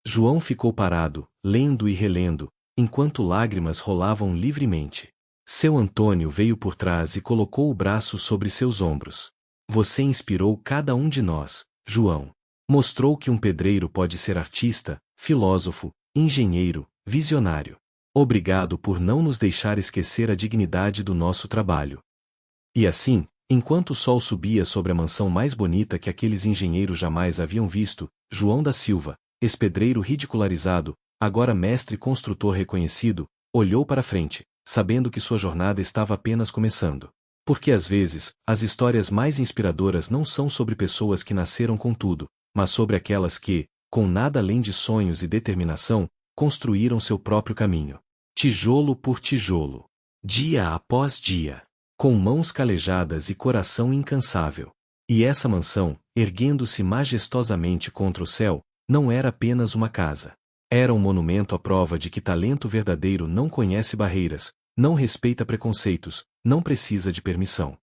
João ficou parado, lendo e relendo, enquanto lágrimas rolavam livremente. Seu Antônio veio por trás e colocou o braço sobre seus ombros. "Você inspirou cada um de nós, João. Mostrou que um pedreiro pode ser artista, filósofo, engenheiro, visionário. Obrigado por não nos deixar esquecer a dignidade do nosso trabalho." E assim, Enquanto o sol subia sobre a mansão mais bonita que aqueles engenheiros jamais haviam visto, João da Silva, ex-pedreiro ridicularizado, agora mestre construtor reconhecido, olhou para frente, sabendo que sua jornada estava apenas começando. Porque às vezes, as histórias mais inspiradoras não são sobre pessoas que nasceram com tudo, mas sobre aquelas que, com nada além de sonhos e determinação, construíram seu próprio caminho. Tijolo por tijolo. Dia após dia. Com mãos calejadas e coração incansável. E essa mansão, erguendo-se majestosamente contra o céu, não era apenas uma casa. Era um monumento à prova de que talento verdadeiro não conhece barreiras, não respeita preconceitos, não precisa de permissão.